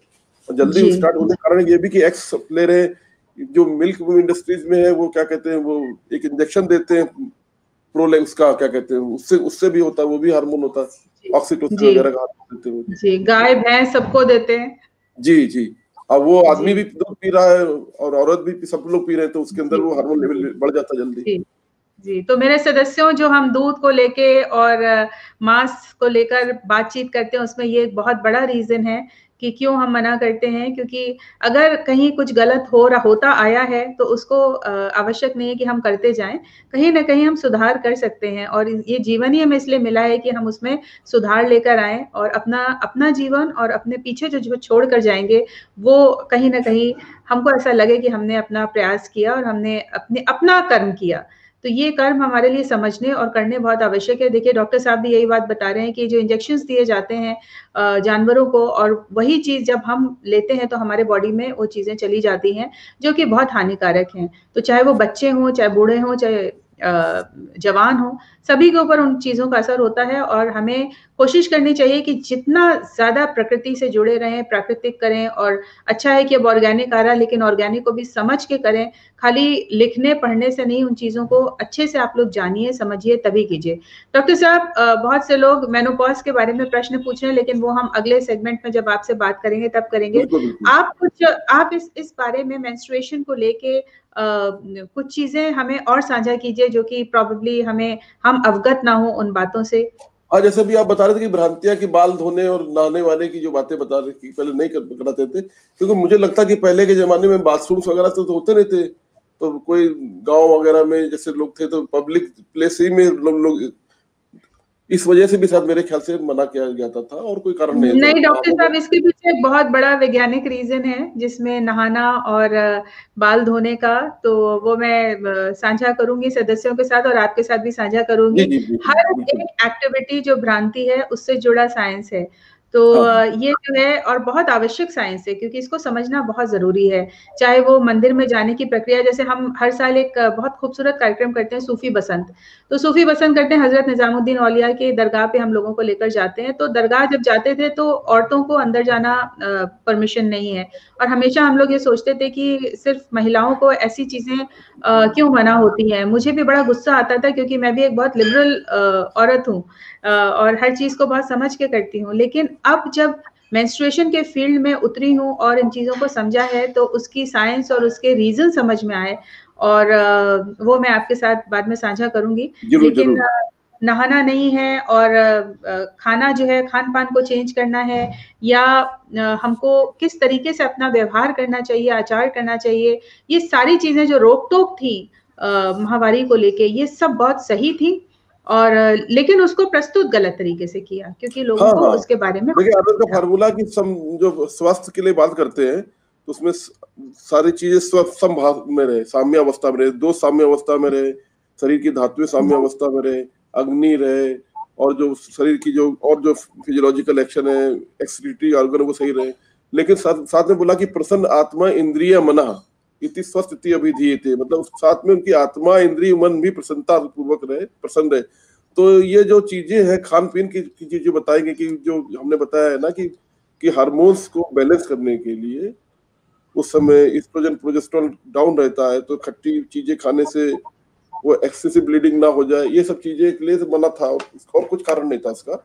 और जल्दी स्टार्ट होने के कारण ये भी कि एक्स ले रहे हैं। जो मिल्क इंडस्ट्रीज में है वो क्या कहते हैं, वो एक इंजेक्शन देते हैं प्रोलैक्स उसका क्या कहते हैं, उससे भी होता है, वो भी हार्मोन होता है, ऑक्सीटोसिन वगैरह का हार्मोन देते हैं जी। गाय भैंस सबको देते हैं। जी। अब वो आदमी भी दूध पी रहा है और औरत भी, सब लोग पी रहे हैं, तो उसके अंदर वो हार्मोन लेवल बढ़ जाता है जल्दी। जी। तो मेरे सदस्यों, जो हम दूध को लेके और मांस को लेकर बातचीत करते हैं, उसमें ये एक बहुत बड़ा रीजन है कि क्यों हम मना करते हैं, क्योंकि अगर कहीं कुछ गलत होता आया है तो उसको आवश्यक नहीं है कि हम करते जाएं, कहीं ना कहीं हम सुधार कर सकते हैं, और ये जीवन ही हमें इसलिए मिला है कि हम उसमें सुधार लेकर आए, और अपना जीवन और अपने पीछे जो छोड़ कर जाएंगे वो कहीं ना कहीं हमको ऐसा लगे कि हमने अपना प्रयास किया और हमने अपना कर्म किया। तो ये कर्म हमारे लिए समझने और करने बहुत आवश्यक है। देखिए, डॉक्टर साहब भी यही बात बता रहे हैं कि जो इंजेक्शंस दिए जाते हैं जानवरों को, और वही चीज जब हम लेते हैं तो हमारे बॉडी में वो चीजें चली जाती हैं, जो कि बहुत हानिकारक हैं। तो चाहे वो बच्चे हों, चाहे बूढ़े हों, चाहे जवान हो, सभी के ऊपर उन चीजों का असर होता है। और हमें कोशिश करनी चाहिए कि जितना ज्यादा प्रकृति से जुड़े रहें, प्राकृतिक करें। और अच्छा है कि अब ऑर्गेनिक आ रहा है, लेकिन ऑर्गेनिक को भी समझ के करें, खाली लिखने पढ़ने से नहीं, उन चीजों को अच्छे से आप लोग जानिए, समझिए, तभी कीजिए। डॉक्टर साहब, बहुत से लोग मेनोपॉज के बारे में प्रश्न पूछ रहे हैं, लेकिन वो हम अगले सेगमेंट में जब आपसे बात करेंगे तब करेंगे। आप इस बारे में मेंस्ट्रुएशन को लेके कुछ चीजें हमें और साझा कीजिए, जो कि प्रोबेबली हम अवगत ना हो उन बातों से। हाँ, जैसे भी आप बता रहे थे कि भ्रांतियां, कि बाल धोने और नहाने वाले की जो बातें बता रहे कि पहले नहीं कराते थे, क्योंकि मुझे लगता कि पहले के जमाने में बाथरूम्स वगैरह तो होते नहीं थे, तो कोई गांव वगैरह में जैसे लोग थे तो पब्लिक प्लेस ही में लोग, इस वजह से भी शायद मेरे ख्याल से मना किया जाता था, और कोई कारण नहीं डॉक्टर साहब, इसके पीछे एक बहुत बड़ा वैज्ञानिक रीजन है, जिसमें नहाना और बाल धोने का, तो वो मैं साझा करूंगी सदस्यों के साथ, और आपके साथ भी साझा करूंगी। हर एक एक्टिविटी जो भ्रांति है उससे जुड़ा साइंस है। तो हाँ ये जो है और बहुत आवश्यक साइंस है, क्योंकि इसको समझना बहुत ज़रूरी है। चाहे वो मंदिर में जाने की प्रक्रिया, जैसे हम हर साल एक बहुत खूबसूरत कार्यक्रम करते हैं सूफ़ी बसंत। तो सूफ़ी बसंत करते हैं, हज़रत निज़ामुद्दीन औलिया के दरगाह पे हम लोगों को लेकर जाते हैं। तो दरगाह जब जाते थे तो औरतों को अंदर जाना परमिशन नहीं है, और हमेशा हम लोग ये सोचते थे कि सिर्फ़ महिलाओं को ऐसी चीज़ें क्यों मना होती हैं। मुझे भी बड़ा गुस्सा आता था, क्योंकि मैं भी एक बहुत लिबरल औरत हूँ, और हर चीज़ को बहुत समझ के करती हूँ। लेकिन अब जब मेंस्ट्रुएशन के फील्ड में उतरी हूँ और इन चीज़ों को समझा है, तो उसकी साइंस और उसके रीज़न समझ में आए, और वो मैं आपके साथ बाद में साझा करूँगी। जरूर लेकिन जरूर। नहाना नहीं है, और खाना जो है, खान-पान को चेंज करना है, या हमको किस तरीके से अपना व्यवहार करना चाहिए, आचार करना चाहिए, ये सारी चीज़ें जो रोक-टोक थी माहवारी को लेके, ये सब बहुत सही थी, और लेकिन उसको प्रस्तुत गलत तरीके से किया, क्योंकि लोगों हाँ को हाँ, उसके बारे में देखिए आदत का था। फार्मूला कि सम जो स्वास्थ्य के लिए बात करते हैं तो उसमें सारी चीजें समभाव में रहे, साम्य अवस्था में रहे, दो साम्य अवस्था में रहे, शरीर की धातुएं साम्य अवस्था में रहे, अग्नि रहे, और जो शरीर की जो और जो फिजियोलॉजिकल एक्शन है, एक्सक्रीटरी ऑर्गन वो सही रहे। लेकिन साथ साथ में बोला कि प्रसन्न आत्मा इंद्रिय मनः इति स्वस्थ इति अभिधीयते, मतलब साथ में उनकी आत्मा इंद्रिय मन भी प्रसन्नता पूर्वक रहे, प्रसन्न रहे। तो ये जो चीजें हैं खान पीन की चीजें बताएंगे कि जो हमने बताया है ना कि हार्मोन्स को बैलेंस करने के लिए उस समय एस्ट्रोजन प्रोजेस्टेरोन डाउन रहता है, तो खट्टी चीजें खाने से वो एक्सेसिव ब्लीडिंग ना हो जाए, ये सब चीजें के लिए तो मना था, और कुछ कारण नहीं था इसका।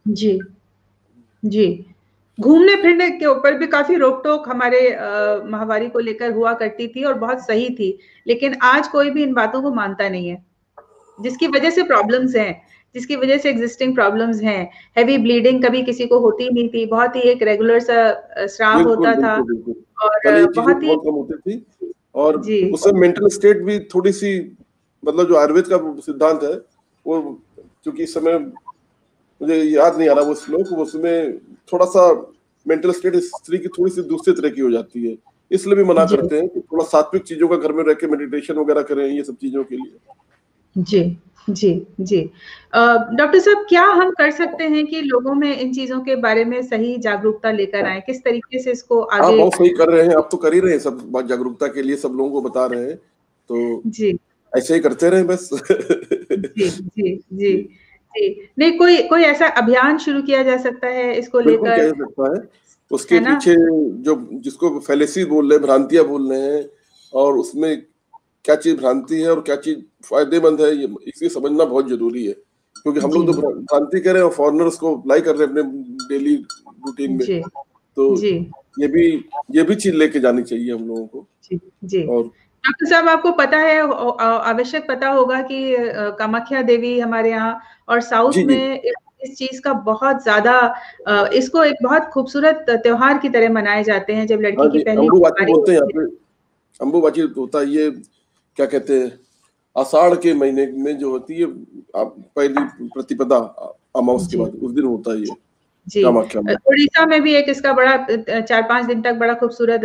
जी, जी। घूमने-फिरने के ऊपर भी काफ़ी रोक-टोक हमारे माहवारी को लेकर हुआ करती थी, और बहुत सही थी। लेकिन आज कोई भी इन बातों को मानता नहीं है, जिसकी वजह से प्रॉब्लम्स हैं, जिसकी वजह से एक्जिस्टिंग प्रॉब्लम्स हैं। हेवी ब्लीडिंग कभी किसी को होती ही नहीं थी, बहुत ही एक रेगुलर सा स्राव बिल्कुल होता था, बिल्कुल बिल्कुल। और पहले ये चीजें बहुत ही बहुत कम होती थी, और जी, उस समय मेंटल स्टेट भी थोड़ी सी, मतलब जो आयुर्वेद का सिद्धांत है वो, क्योंकि इस समय मुझे याद नहीं आ रहा वो श्लोक, उसमें थोड़ा सा मेंटल स्टेट स्त्री की थोड़ी सी दूसरी तरह की हो जाती है, इसलिए भी मना जी, करते हैं कि थोड़ा सात्विक चीजों का घर में रह के मेडिटेशन वगैरह करें, ये सब चीजों के लिए। जी, जी, जी। डॉक्टर साहब, क्या हम कर सकते हैं कि लोगों में इन चीज़ों के बारे में सही जागरूकता लेकर आएँ? किस तरीके से इसको आप आगे बहुत सही कर रहे हैं, आप तो कर ही रहे हैं, सब बात जागरूकता के लिए सब लोगों को बता रहे हैं, तो जी, ऐसे ही करते रहें बस। जी, जी, जी, जी, जी। नहीं, कोई कोई ऐसा अभियान शुरू किया जा सकता है इसको बिल्कुल किया लेकर, जा सकता है। उसके है ना? पीछे जो जिसको फैलेसी बोल रहे हैं, भ्रांतियां बोल रहे हैं, और उसमें क्या चीज भ्रांति है और क्या चीज फायदेमंद है, ये इसे समझना बहुत जरूरी है, क्योंकि हम लोग जी, तो भ्रांति कर रहे हैं और फॉरेनर्स को अप्लाई कर रहे हैं अपने डेली रूटीन में। जी, तो जी। ये भी ये भी चीज लेके जानी चाहिए हम लोगों को। जी, जी। और डॉक्टर साहब, आपको पता है, आवश्यक पता होगा कि कामाख्या देवी हमारे यहाँ और साउथ जी जी। में इस चीज़ का बहुत ज़्यादा इसको एक बहुत खूबसूरत त्योहार की तरह मनाए जाते हैं, जब हाँ लड़की की जी, पहली अम्बुबाची बारी बोलते हैं यहाँ होती है। पे, अम्बुबाची होता है ये, क्या कहते हैं, आषाढ़ के महीने में जो होती है, पहली प्रतिपदा अमावस के जी, बाद उस दिन होता है ये जी। कामाख्या में। उड़ीसा में भी एक इसका बड़ा 4-5 दिन तक बड़ा खूबसूरत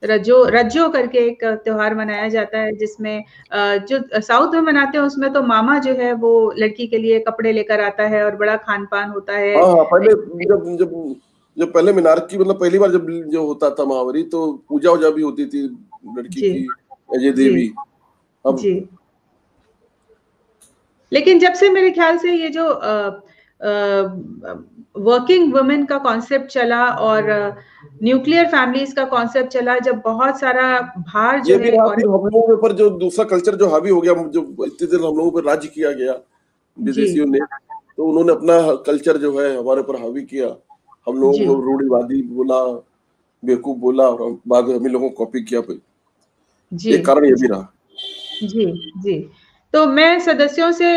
रज्जो करके एक त्योहार मनाया जाता है, जिसमें जो साउथ में मनाते हैं उसमें तो मामा जो है वो लड़की के लिए कपड़े लेकर आता है, और बड़ा खान-पान होता है। हाँ हाँ, पहले जब जब जब पहले मीनार की, मतलब पहली बार जब जो होता था महावरी, तो पूजा वूजा भी होती थी लड़की जी, की, अजय जी, देवी। अब जी। लेकिन जब से मेरे ख्याल से ये जो वर्किंग वुमेन का कॉन्सेप्ट चला, और न्यूक्लियर फैमिलीज़ का कॉन्सेप्ट चला, जब बहुत सारा भार ये जो भी है रहा, औरत। फिर हम लोगों के ऊपर जो दूसरा कल्चर जो हावी हो गया, जो इतने दिन हम लोगों पर राज्य किया गया जी, विदेशियों ने, तो उन्होंने अपना कल्चर जो है हमारे ऊपर हावी किया, हम लोगों जी, को रूढ़िवादी बोला, बेवकूफ बोला, और बाद में हम ही लोगों को कॉपी किया पे। जी, एक कारण ये भी जी। रहा। जी, जी। तो मैं सदस्यों से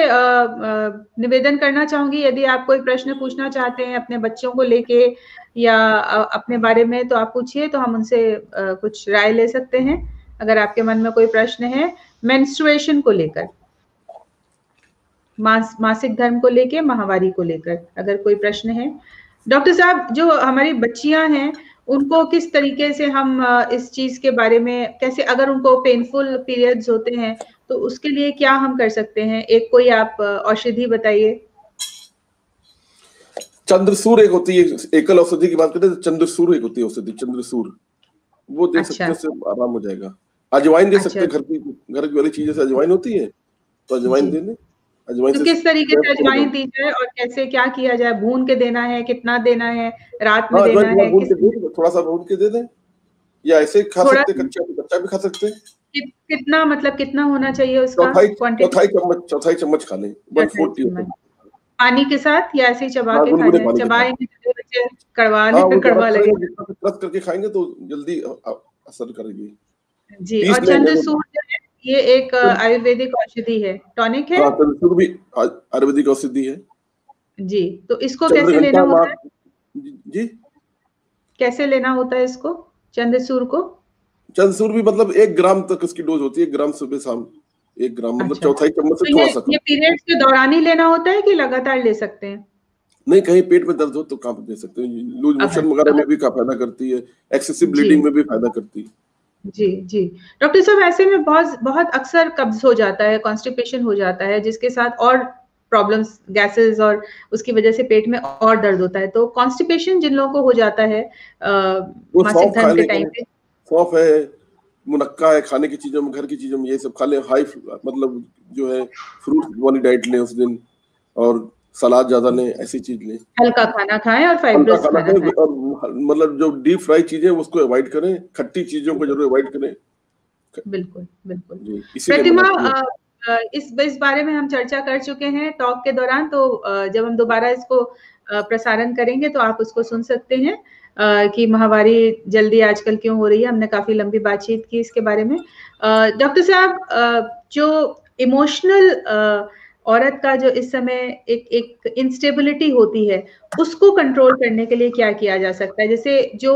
निवेदन करना चाहूँगी, यदि आप कोई प्रश्न पूछना चाहते हैं अपने बच्चों को लेके, या अपने बारे में, तो आप पूछिए, तो हम उनसे कुछ राय ले सकते हैं, अगर आपके मन में कोई प्रश्न है मेंस्ट्रुएशन को लेकर, मासिक धर्म को लेके, माहवारी को लेकर, अगर कोई प्रश्न है। डॉक्टर साहब, जो हमारी बच्चियाँ हैं, उनको किस तरीके से हम इस चीज़ के बारे में कैसे, अगर उनको पेनफुल पीरियड्स होते हैं, तो उसके लिए क्या हम कर सकते हैं? एक कोई आप औषधि बताइए। चंद्रसूर एक होती है, एकल औषधि की बात करते हैं तो चंद्रसूर एक होती है औषधि, चंद्रसूर, वो दे सकते हैं, अच्छा। उससे आराम हो जाएगा। अजवाइन दे सकते अच्छा। हैं, घर की वाली चीजें से अजवाइन होती है तो अजवाइन जी। दे दें, अजवाइन तो से किस तरीके से गैस छोड़ अजवाइन दें। दी जाए और कैसे क्या किया जाए? भून के देना है, कितना देना है, रात में हाँ, देना अजवाइन थोड़ा है, भून किस के दे दें, थोड़ा सा भून के दे दें, या ऐसे ही खा थोड़ा सकते हैं, कच्चा भी खा सकते हैं। कितना, मतलब कितना होना चाहिए उसका चौथाई क्वांटिटी? चौथाई चम्मच खा लें, 1/4 चम्मच टीस्पून। पानी के साथ या ऐसे ही चबा हाँ, के गुनगुने खाना है? पानी के साथ। चबाएंगे तो बच्चे कड़वा हाँ, वो ज्यादा कड़वा खाएंगे, लगेगा। जितना क्रश करके खाएंगे तो जल्दी असर करेगी। जी। पीस और लेंगे तो चंद्रसूर जो है ये एक आयुर्वेदिक औषधि है, टॉनिक है। हाँ, चंद्रसूर भी आयुर्वेदिक औषधि है। जी। तो इसको कैसे लेना चंद्रघंटा होता है? जी, कैसे लेना होता है इसको, चंद्रसूर को? चंद्रसूर भी मतलब 1 ग्राम तक उसकी डोज होती है, 1 ग्राम सुबह शाम, 1 ग्राम मतलब अच्छा। चौथाई चम्मच से तो थोड़ा सा कम। ये पीरियड्स के दौरान ही लेना होता है कि लगातार ले सकते हैं? नहीं, कहीं पेट में दर्द हो तो काम दे सकते हैं, लूज अगर मोशन वगैरह अगर में भी का फायदा करती है, एक्सेसिव जी। ब्लीडिंग में भी फायदा करती है। जी, जी। डॉक्टर साहब, ऐसे में बहुत बहुत अक्सर कब्ज़ हो जाता है, कॉन्स्टिपेशन हो जाता है, जिसके साथ और प्रॉब्लम्स, गैसेज़, और उसकी वजह से पेट में और दर्द होता है। तो कॉन्स्टिपेशन जिन लोगों को हो जाता है वो मासिक सौंफ खा धर्म के टाइम लें, पे। सौंफ है, मुनक्का है, खाने की चीजों में, घर की चीजों में ये सब खा लें, मतलब जो है फ्रूट वाली डाइट लें उस दिन, और सलाद ज्यादा लें, ऐसी चीज लें। हल्का खाना खाएँ और हल्का फाइब्रस खाना खाना खाएं, खाएँ। और मतलब जो डीप फ्राई चीजें हैं उसको अवॉइड करें, खट्टी चीजों को जरूर अवॉइड करें। बिल्कुल, बिल्कुल। जी, इसीलिए प्रतिमा, मना किया। इस बारे में हम चर्चा कर चुके हैं टॉक के दौरान, तो जब हम दोबारा इसको प्रसारण करेंगे तो आप उसको सुन सकते हैं कि माहवारी जल्दी आजकल क्यों हो रही है। हमने काफ़ी लंबी बातचीत की इसके बारे में। डॉक्टर साहब, जो इमोशनल औरत का जो इस समय एक एक इंस्टेबिलिटी होती है, उसको कंट्रोल करने के लिए क्या किया जा सकता है? जैसे जो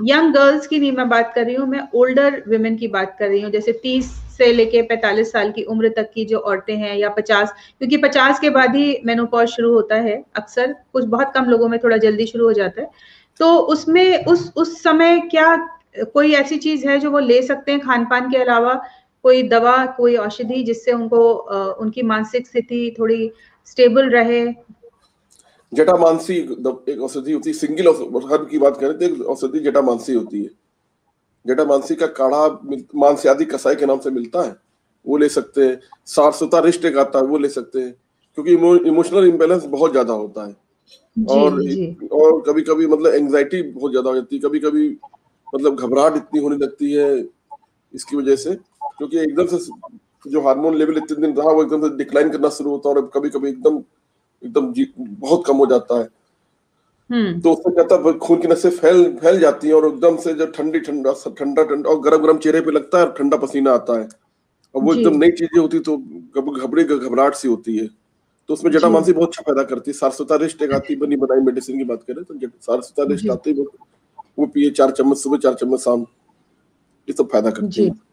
यंग गर्ल्स की नहीं मैं बात कर रही हूँ, मैं ओल्डर वुमेन की बात कर रही हूँ, जैसे 30 से लेके 45 साल की उम्र तक की जो औरतें हैं, या 50, क्योंकि 50 के बाद ही मेनोपॉज शुरू होता है अक्सर, कुछ बहुत कम लोगों में थोड़ा जल्दी शुरू हो जाता है। तो उसमें उस समय क्या कोई ऐसी चीज है जो वो ले सकते हैं खान पान के अलावा? कोई दवा, कोई औषधि जिससे उनको उनकी मानसिक स्थिति थोड़ी स्टेबल रहे? जटामांसी एक औषधि होती है, सिंगल हर्ब की बात करें तो एक औषधि जटामांसी होती है। जटामांसी का काढ़ा मांस्यादि कसाई के नाम से मिलता है, वो ले सकते हैं। सारस्वता रिष्ट एक आता है, वो ले सकते हैं, क्योंकि इमोशनल इम्बेलेंस बहुत ज्यादा होता है। जी, और जी। और कभी कभी मतलब एंग्जाइटी बहुत ज्यादा हो जाती है, कभी कभी मतलब घबराहट इतनी होने लगती है इसकी वजह से, क्योंकि एकदम से जो हार्मोन लेवल इतने दिन रहा वो एकदम से डिक्लाइन करना शुरू होता है, और कभी कभी एकदम एकदम बहुत कम हो जाता है। हम्म। तो उससे कहता है खून की नसें फैल फैल जाती हैं, और एकदम से जब ठंडा ठंडा ठंडा और गरम गरम चेहरे पे लगता है, और ठंडा पसीना आता है, और वो जी, एकदम नई चीजें होती तो घबराहट सी होती है। तो उसमें जी, जटामांसी बहुत अच्छा फायदा करती है। सारस्वता रिष्ट एक आती बनी बनाई मेडिसिन की बात करें तो सारस्वता रिष्ट जी, आती है, वो पिए, 4 चम्मच सुबह, 4 चम्मच शाम, ये सब फायदा करती जी, है।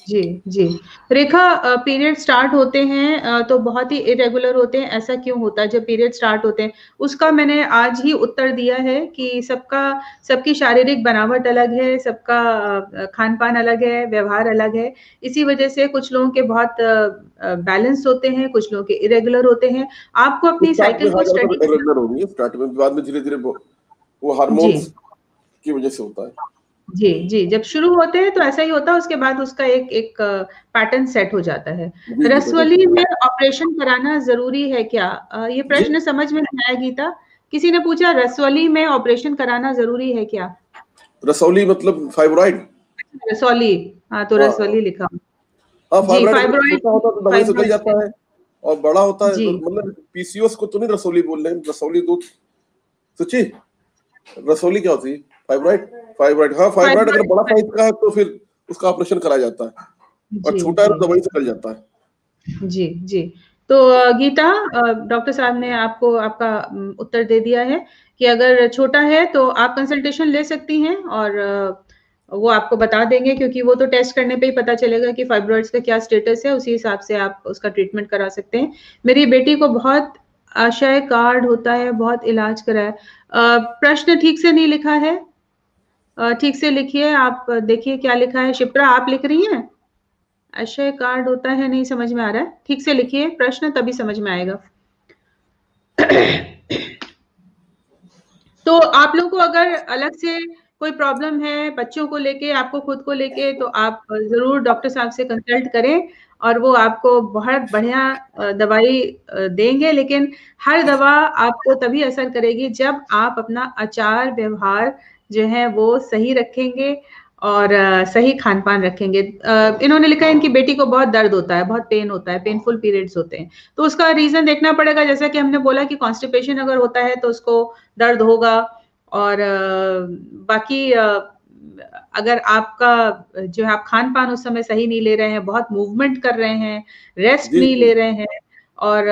जी, जी। रेखा, पीरियड स्टार्ट होते हैं तो बहुत ही इरेगुलर होते हैं, ऐसा क्यों होता है जब पीरियड स्टार्ट होते हैं? उसका मैंने आज ही उत्तर दिया है कि सबकी शारीरिक बनावट अलग है, सबका खान-पान अलग है, व्यवहार अलग है। इसी वजह से कुछ लोगों के बहुत बैलेंस होते हैं, कुछ लोगों के इरेगुलर होते हैं। आपको अपनी स्टार्ट में साइकिल हाँ को स्टडी ज्यादातर करना। इरेगुलर होगी, स्टार्ट में, बाद में धीरे धीरे वो जी। हार्मोन्स की वजह से होता है। जी, जी, जब शुरू होते हैं तो ऐसा ही होता है, उसके बाद उसका एक एक पैटर्न सेट हो जाता है। जी जी, बेटर। रसवली में ऑपरेशन कराना ज़रूरी है क्या? ये जी, प्रश्न समझ में नहीं आया गीता। किसी ने पूछा रसवली में ऑपरेशन कराना ज़रूरी है क्या? रसौली मतलब फाइब्रॉइड। रसौली, हाँ, तो हाँ हाँ रसवली लिखा। हाँ, जी, फाइब्रॉइड अगर फाइब्रॉइड, छोटा होता है तो दवाई से गल फाइब्रॉइड से। जाता है, और बड़ा होता है जी, तो मतलब पीसीओएस को तो नहीं रसौली बोल रहे हैं, रसौली दूध। सच्ची, रसौली क्या होती है? फाइब्रॉइड। फाइब्रॉइड, हाँ, फाइब्रॉइड अगर फाइब्रॉइड, बड़ा साइज का है तो फिर उसका ऑपरेशन करा जाता है, और जी, छोटा है जी। तो दवाई से गल जाता है। जी, जी। तो गीता, डॉक्टर साहब ने आपको आपका उत्तर दे दिया है कि अगर छोटा है तो आप कंसल्टेशन ले सकती हैं, और वो आपको बता देंगे, क्योंकि वो तो टेस्ट करने पे ही पता चलेगा कि फाइब्रॉइड्स का क्या स्टेटस है, उसी हिसाब से आप उसका ट्रीटमेंट करा सकते हैं। मेरी बेटी को बहुत आशय कार्ड होता है, बहुत इलाज कराया। प्रश्न ठीक से नहीं लिखा है, ठीक से लिखिए, आप देखिए क्या लिखा है। शिप्रा, आप लिख रही हैं? आशय कार्ड होता है, नहीं समझ में आ रहा है, ठीक से लिखिए प्रश्न, तभी समझ में आएगा। तो आप लोग को अगर अलग से कोई प्रॉब्लम है बच्चों को लेके, आपको खुद को लेके, तो आप जरूर डॉक्टर साहब से कंसल्ट करें और वो आपको बहुत बढ़िया दवाई देंगे। लेकिन हर दवा आपको तभी असर करेगी जब आप अपना आचार व्यवहार जो है वो सही रखेंगे और सही खान पान रखेंगे। इन्होंने लिखा है इनकी बेटी को बहुत दर्द होता है, बहुत पेन होता है, पेनफुल पीरियड्स होते हैं। तो उसका रीजन देखना पड़ेगा, जैसा कि हमने बोला कि कॉन्स्टिपेशन अगर होता है तो उसको दर्द होगा। और बाकी अगर आपका जो है आप खान पान उस समय सही नहीं ले रहे हैं, बहुत मूवमेंट कर रहे हैं, रेस्ट नहीं ले रहे हैं और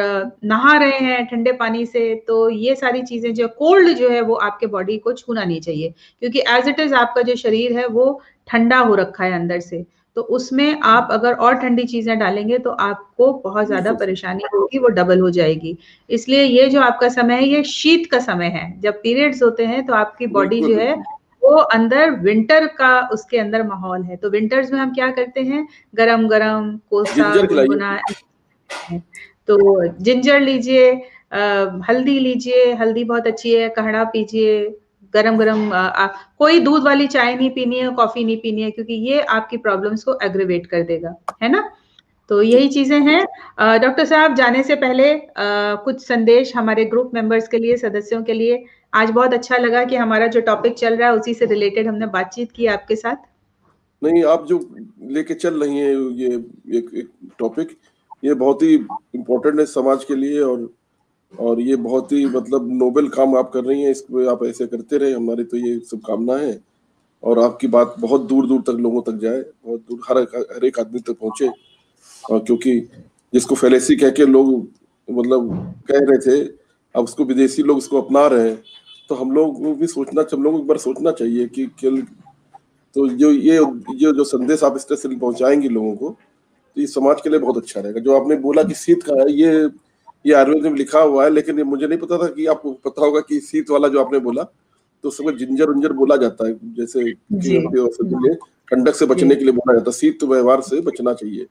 नहा रहे हैं ठंडे पानी से, तो ये सारी चीजें जो कोल्ड जो है वो आपके बॉडी को छूना नहीं चाहिए, क्योंकि एज इट इज आपका जो शरीर है वो ठंडा हो रखा है अंदर से। तो उसमें आप अगर और ठंडी चीजें डालेंगे तो आपको बहुत ज्यादा परेशानी होगी, वो डबल हो जाएगी। इसलिए ये जो आपका समय है ये शीत का समय है। जब पीरियड्स होते हैं तो आपकी बॉडी जो है वो अंदर विंटर का उसके अंदर माहौल है। तो विंटर्स में हम क्या करते हैं, गरम गरम कोसा गुनगुना, तो जिंजर लीजिए, हल्दी लीजिए, हल्दी बहुत अच्छी है, काढ़ा पीजिए, गरम गरम। कोई दूध वाली चाय नहीं पीनी है, कॉफी नहीं पीनी है, क्योंकि ये आपकी प्रॉब्लम्स को एग्रीवेट कर देगा, है ना। तो यही चीजें हैं। डॉक्टर साहब जाने से पहले कुछ संदेश हमारे ग्रुप मेंबर्स के लिए, सदस्यों के लिए। आज बहुत अच्छा लगा कि हमारा जो टॉपिक चल रहा है उसी से रिलेटेड हमने बातचीत की आपके साथ। नहीं, आप जो लेके चल रही हैं ये एक टॉपिक, ये बहुत ही इम्पोर्टेंट है समाज के लिए, और ये बहुत ही मतलब नोबेल काम आप कर रही हैं। इसको आप ऐसे करते रहे, हमारी तो ये शुभकामना है। और आपकी बात बहुत दूर दूर तक लोगों तक जाए, बहुत दूर हर एक आदमी तक पहुंचे। और क्योंकि जिसको फेलेसी कह के लोग मतलब कह रहे थे, अब उसको विदेशी लोग उसको अपना रहे हैं। तो हम लोग को भी हम लोग को एक बार सोचना चाहिए कि तो जो संदेश आप इस तरह से पहुंचाएंगे लोगों को, तो ये समाज के लिए बहुत अच्छा रहेगा। जो आपने बोला कि शीत का है, ये आयुर्वेद में लिखा हुआ है, लेकिन ये मुझे नहीं पता था कि आपको पता होगा कि शीत वाला जो आपने बोला, तो उसमें जिंजर उंजर बोला जाता है, जैसे ठंडक से बचने के लिए बोला जाता है। शीत व्यवहार से बचना चाहिए,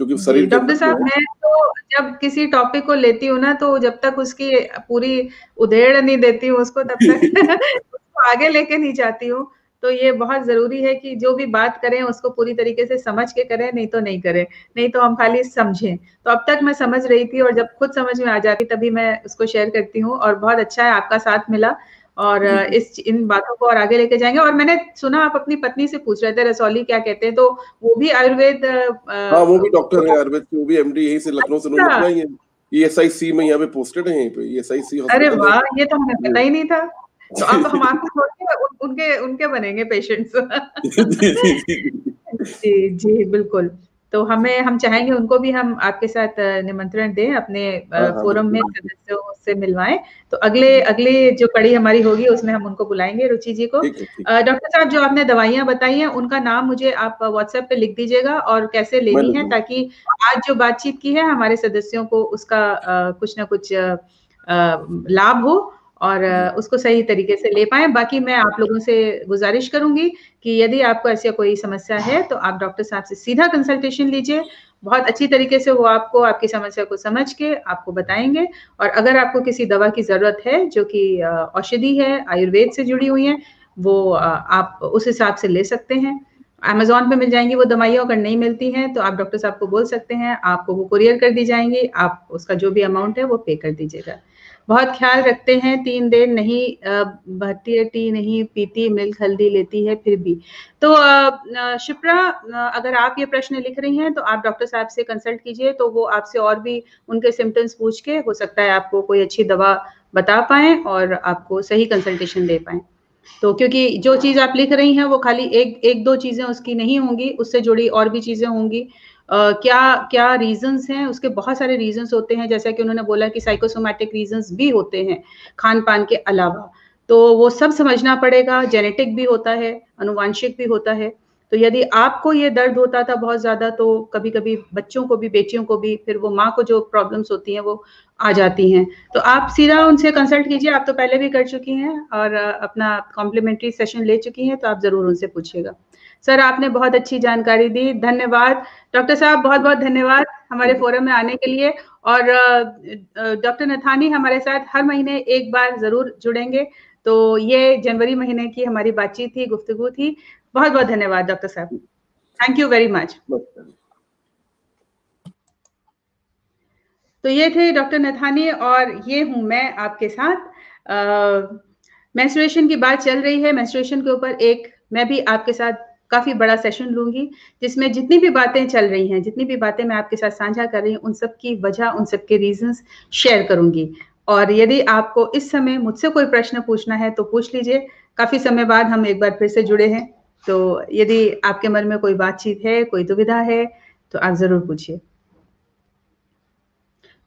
क्योंकि शरीर के डॉक्टर साहब मैं तो जब किसी टॉपिक को लेती हूँ ना, तो जब तक उसकी पूरी उधेड़ नहीं देती हूँ उसको, तब तक उसको आगे लेके नहीं जाती हूँ। तो ये बहुत जरूरी है कि जो भी बात करें उसको पूरी तरीके से समझ के करें, नहीं तो नहीं करें, नहीं तो हम खाली समझें। तो अब तक मैं समझ रही थी, और जब खुद समझ में आ जाती तभी मैं उसको शेयर करती हूँ। और बहुत अच्छा है आपका साथ मिला, और इन बातों को और आगे लेके जाएंगे। और मैंने सुना आप अपनी पत्नी से पूछ रहे थे रसौली क्या कहते हैं, तो वो भी आयुर्वेद, हाँ वो भी डॉक्टर है आयुर्वेद की, वो भी एमडी यहीं से लखनऊ से उन्होंने अपना ही ESIC में यहाँ पे पोस्टेड है, यहीं पे ESIC अरे हॉस्पिटल वाह, है। ये तो हमें पता ही नहीं था। तो अब हम आपको छोड़ के उनके उनके बनेंगे पेशेंट्स। जी जी बिल्कुल। तो हम चाहेंगे उनको भी हम आपके साथ निमंत्रण दें, अपने फोरम में सदस्यों से मिलवाएं। तो अगले जो कड़ी हमारी होगी उसमें हम उनको बुलाएंगे, रुचि जी को। डॉक्टर साहब जो आपने दवाइयां बताई हैं उनका नाम मुझे आप व्हाट्सएप पे लिख दीजिएगा, और कैसे लेनी है, ताकि आज जो बातचीत की है हमारे सदस्यों को उसका कुछ ना कुछ लाभ हो और उसको सही तरीके से ले पाए। बाकी मैं आप लोगों से गुजारिश करूंगी कि यदि आपको ऐसी कोई समस्या है तो आप डॉक्टर साहब से सीधा कंसल्टेशन लीजिए। बहुत अच्छी तरीके से वो आपको आपकी समस्या को समझ के आपको बताएंगे। और अगर आपको किसी दवा की जरूरत है जो कि औषधि है, आयुर्वेद से जुड़ी हुई है, वो आप उस हिसाब से ले सकते हैं। अमेज़न पे मिल जाएंगी वो दवाइयाँ। अगर नहीं मिलती हैं तो आप डॉक्टर साहब को बोल सकते हैं, आपको वो कुरियर कर दी जाएंगी। आप उसका जो भी अमाउंट है वो पे कर दीजिएगा। बहुत ख्याल रखते हैं। 3 दिन नहीं बहती है, टी नहीं पीती, मिल्क हल्दी लेती है फिर भी। तो शिप्रा, अगर आप ये प्रश्न लिख रही हैं तो आप डॉक्टर साहब से कंसल्ट कीजिए, तो वो आपसे और भी उनके सिम्टम्स पूछ के हो सकता है आपको कोई अच्छी दवा बता पाएं और आपको सही कंसल्टेशन दे पाएं। तो क्योंकि जो चीज आप लिख रही हैं वो खाली एक दो चीजें उसकी नहीं होंगी, उससे जुड़ी और भी चीजें होंगी। क्या क्या रीजंस हैं, उसके बहुत सारे रीजंस होते हैं। जैसा कि उन्होंने बोला कि साइकोसोमैटिक रीजंस भी होते हैं खान पान के अलावा, तो वो सब समझना पड़ेगा। जेनेटिक भी होता है, अनुवांशिक भी होता है। तो यदि आपको ये दर्द होता था बहुत ज्यादा, तो कभी कभी बच्चों को भी, बेटियों को भी, फिर वो माँ को जो प्रॉब्लम्स होती हैं वो आ जाती हैं। तो आप सीधा उनसे कंसल्ट कीजिए। आप तो पहले भी कर चुकी हैं और अपना कॉम्प्लीमेंट्री सेशन ले चुकी हैं, तो आप जरूर उनसे पूछिएगा। सर आपने बहुत अच्छी जानकारी दी, धन्यवाद। डॉक्टर साहब बहुत बहुत धन्यवाद हमारे फोरम में आने के लिए। और डॉक्टर नथानी हमारे साथ हर महीने एक बार जरूर जुड़ेंगे, तो ये जनवरी महीने की हमारी बातचीत थी, गुफ्तगू थी। बहुत बहुत धन्यवाद डॉक्टर साहब, थैंक यू वेरी मच। तो ये थे डॉक्टर नथानी और ये हूं मैं आपके साथ। मेंस्ट्रुएशन की बात चल रही है, मेंस्ट्रुएशन के ऊपर एक मैं भी आपके साथ काफी बड़ा सेशन लूंगी, जिसमें जितनी भी बातें चल रही हैं, जितनी भी बातें मैं आपके साथ साझा कर रही हूँ, उन सब की वजह, उन सब के रीजंस शेयर करूंगी। और यदि आपको इस समय मुझसे कोई प्रश्न पूछना है तो पूछ लीजिए। काफी समय बाद हम एक बार फिर से जुड़े हैं, तो यदि आपके मन में कोई बातचीत है, कोई दुविधा है, तो आप जरूर पूछिए।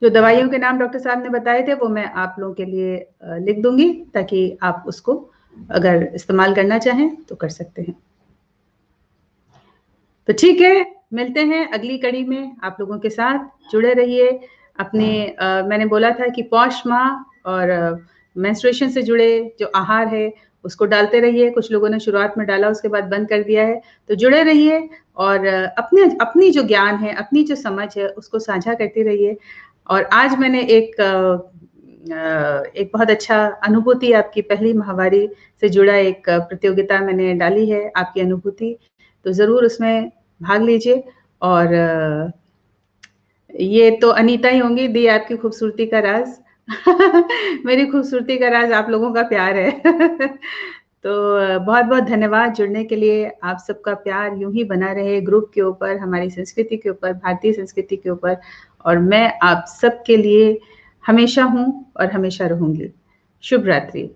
जो दवाइयों के नाम डॉक्टर साहब ने बताए थे वो मैं आप लोगों के लिए लिख दूंगी, ताकि आप उसको अगर इस्तेमाल करना चाहें तो कर सकते हैं। तो ठीक है, मिलते हैं अगली कड़ी में। आप लोगों के साथ जुड़े रहिए। अपने मैंने बोला था कि पौष माह और मेंस्ट्रुएशन से जुड़े जो आहार है उसको डालते रहिए। कुछ लोगों ने शुरुआत में डाला, उसके बाद बंद कर दिया है, तो जुड़े रहिए और अपनी जो ज्ञान है, अपनी जो समझ है, उसको साझा करते रहिए। और आज मैंने एक बहुत अच्छा अनुभूति, आपकी पहली माहवारी से जुड़ा एक प्रतियोगिता मैंने डाली है, आपकी अनुभूति, तो जरूर उसमें भाग लीजिए। और ये तो अनीता ही होंगी, दी आपकी खूबसूरती का राज। मेरी खूबसूरती का राज आप लोगों का प्यार है। तो बहुत बहुत धन्यवाद जुड़ने के लिए। आप सबका प्यार यूं ही बना रहे ग्रुप के ऊपर, हमारी संस्कृति के ऊपर, भारतीय संस्कृति के ऊपर। और मैं आप सबके लिए हमेशा हूं और हमेशा रहूंगी। शुभ रात्रि।